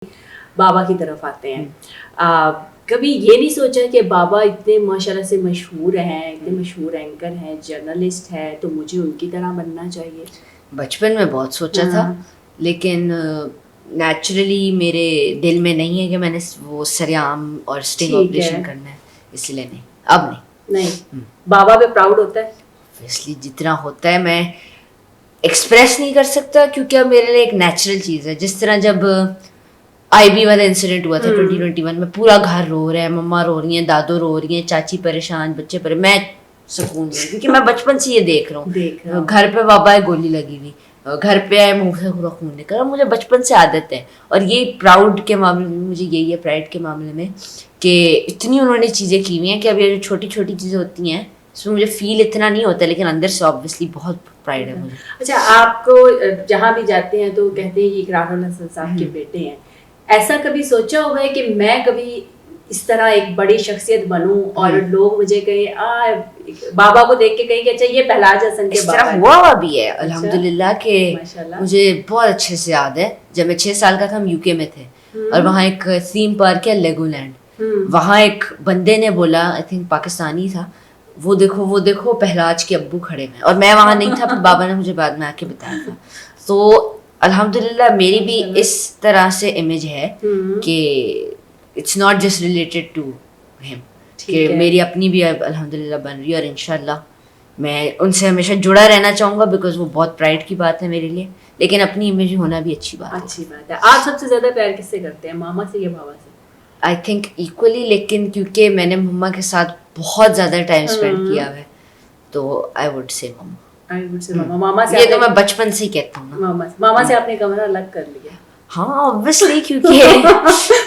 بابا کی طرف آتے ہیں. کبھی یہ نہیں سوچا کہ بابا اتنے ماشاءاللہ سے مشہور ہیں, اتنے مشہور اینکر ہیں, جرنلسٹ ہے, تو مجھے ان کی طرح بننا چاہیے؟ بچپن میں بہت سوچا تھا, لیکن نیچرلی میرے دل میں نہیں ہے کہ میں نے وہ سریعام اور اسٹنگ آپریشن کرنا ہے, اس لیے نہیں, اب نہیں. بابا پہ پراؤڈ ہوتا ہے؟ اس لیے جتنا ہوتا ہے میں ایکسپریس نہیں کر سکتا, کیونکہ اب میرے لیے ایک نیچرل چیز ہے. جس طرح جب آئی بی والا انسیڈنٹ ہوا تھا 2021 میں, پورا گھر رو رہا ہے, مما رو رہی ہیں, دادو رو رہی ہیں, چاچی پریشان, بچے پریشان, میں سکون میں, کیونکہ میں بچپن سے یہ دیکھ رہا ہوں. گھر پہ بابا ہے گولی لگی ہوئی, گھر پہ آئے منہ سے پورا خون نکل رہا. مجھے بچپن سے عادت ہے, اور یہ پراؤڈ کے معاملے میں مجھے یہی ہے, پرائڈ کے معاملے میں, کہ اتنی انہوں نے چیزیں کی ہوئی ہیں کہ اب یہ جو چھوٹی چھوٹی چیزیں ہوتی ہیں اس میں مجھے فیل اتنا نہیں ہوتا, لیکن اندر سے آبویسلی بہت پرائڈ ہے مجھے. اچھا, آپ کو جہاں بھی جاتے ہیں تو کہتے ہیں یہ اقرار الحسن صاحب کے بیٹے ہیں, ایسا کبھی سوچا ہوا ہے کہ میں کبھی اس طرح ایک بڑی شخصیت بنوں اور لوگ مجھے کہیں, بابا کو دیکھ کے کہیں کہ اچھا یہ پہلاج حسن کے بابا ہیں؟ ہوا ہوا بھی ہے الحمدللہ, کہ مجھے بہت اچھے سے یاد ہے جب میں 6 سال کا تھا, ہم یو کے میں تھے, اور وہاں ایک تھیم پارک ہے لیگو لینڈ, وہاں ایک بندے نے بولا, آئی تھنک پاکستانی تھا, وہ دیکھو پہلاج کے ابو کھڑے ہیں, اور میں وہاں نہیں تھا, پھر بابا نے مجھے بعد میں آ کے بتایا تھا. تو الحمدللہ میری بھی اس طرح سے امیج ہے کہ it's not just related to ہم, کہ میری اپنی بھی الحمدللہ بن رہی ہے, اور انشاءاللہ میں ان سے ہمیشہ جڑا رہنا چاہوں گا, بیکاز وہ بہت پرائڈ کی بات ہے میرے لیے, لیکن اپنی امیج ہونا بھی اچھی بات ہے. آپ سب سے زیادہ پیار کس سے کرتے ہیں, ماما سے یا بابا سے؟ آئی تھنک ایکولی, لیکن کیونکہ میں نے مما کے ساتھ بہت زیادہ ٹائم اسپینڈ کیا ہے, تو آئی وڈ سے مما. ماما سے یہ تو میں بچپن سے ہی کہتا ہوں نا, ماما سے آپ نے کمرہ الگ کر لیا؟ ہاں obviously, کیونکہ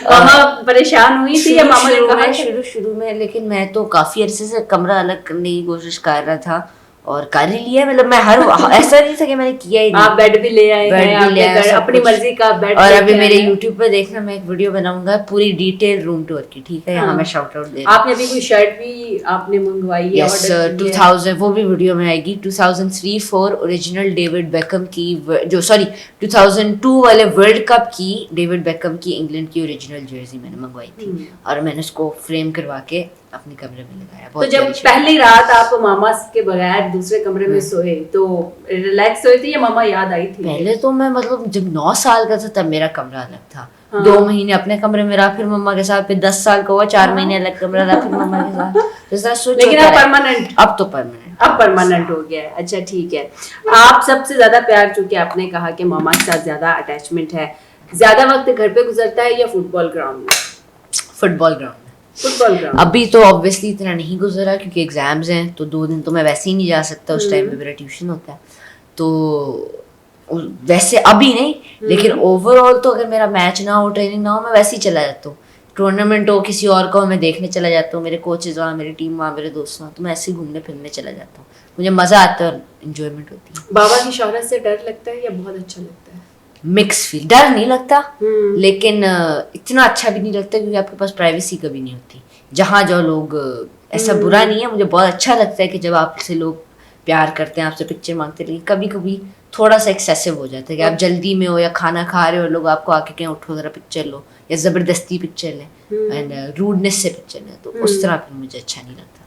ماما پریشان ہوئی تھی یا ماما نے کہا شروع میں, لیکن میں تو کافی عرصے سے کمرہ الگ کرنے کی کوشش کر رہا تھا, اور کر ہی لیا. مطلب میں ایسا نہیں تھا کہ میں نے کیا ہی نہیں. آپ بیڈ بھی لے آئے, اپنی مرضی کا بیڈ. اور ابھی میرے یوٹیوب پہ دیکھنا, میں ایک ویڈیو بناؤں گا پوری ڈیٹیل روم ٹور کی, ٹھیک ہے, یہاں میں شاؤٹ آؤٹ دے رہا ہوں. آپ نے ابھی کوئی شرٹ بھی آپ نے منگوائی ہے؟ یس, 2000 وہ بھی ویڈیو میں آئے گی. 2003-4 اوریجنل ڈیوڈ بیکم کی, جو 2002 والے ورلڈ کپ کی ڈیوڈ بیکم کی انگلینڈ کی اوریجنل جرسی میں نے منگوائی تھی, اور میں نے اس کو فریم کروا کے اپنے کمرے میں لگایا. تو جب پہلی رات آپ ماما کے بغیر دوسرے کمرے میں سوئے تو ریلیکس سوئے تھے یا ماما یاد آئی تھی؟ پہلے تو میں مطلب جب 9 سال کا تھا تب میرا کمرہ الگ تھا, 2 مہینے اپنے کمرے میں رہا, پھر مما کے ساتھ, پھر 10 سال کا ہوا 4 مہینے الگ کمرہ رہا, پھر مما کے ساتھ. لیکن اب پرماننٹ, اب تو پرماننٹ ہو گیا ہے. اچھا ٹھیک ہے. آپ سب سے زیادہ پیار, چونکہ آپ نے کہا کہ ماما کے ساتھ زیادہ اٹیچمنٹ ہے, زیادہ وقت گھر پہ گزرتا ہے یا فٹ بال گراؤنڈ میں؟ فٹ بال گراؤنڈ. ابھی تو آبویسلی اتنا نہیں گزرا کیونکہ ایگزامز ہیں, تو 2 دن تو میں ویسے ہی نہیں جا سکتا, اس ٹائم پہ میرا ٹیوشن ہوتا ہے, تو ویسے ابھی نہیں, لیکن اوور آل تو اگر میرا میچ نہ ہو, ٹریننگ نہ ہو, میں ویسے ہی چلا جاتا ہوں. ٹورنامنٹ ہو کسی اور کو, میں دیکھنے چلا جاتا ہوں, میرے کوچز وہاں, میری ٹیم وہاں, میرے دوست وہاں, تو میں ایسے ہی گھومنے پھرنے چلا جاتا ہوں. مجھے مزہ آتا ہے اور انجوائمنٹ ہوتی ہے. بابا کی شہرت سے ڈر لگتا ہے یا بہت اچھا لگتا ہے؟ مکس فیل, ڈر نہیں لگتا, لیکن اتنا اچھا بھی نہیں لگتا, کیونکہ آپ کے پاس پرائیویسی کبھی نہیں ہوتی. جہاں جو لوگ, ایسا برا نہیں ہے, مجھے بہت اچھا لگتا ہے کہ جب آپ سے لوگ پیار کرتے ہیں, آپ سے پکچر مانگتے, لیکن کبھی کبھی تھوڑا سا ایکسیسو ہو جاتا ہے کہ آپ جلدی میں ہو یا کھانا کھا رہے ہو, لوگ آپ کو آ کے کہیں اٹھو ذرا پکچر لو, یا زبردستی پکچر لیں, اینڈ روڈنس سے پکچر لیں, تو اس طرح پھر مجھے اچھا نہیں لگتا.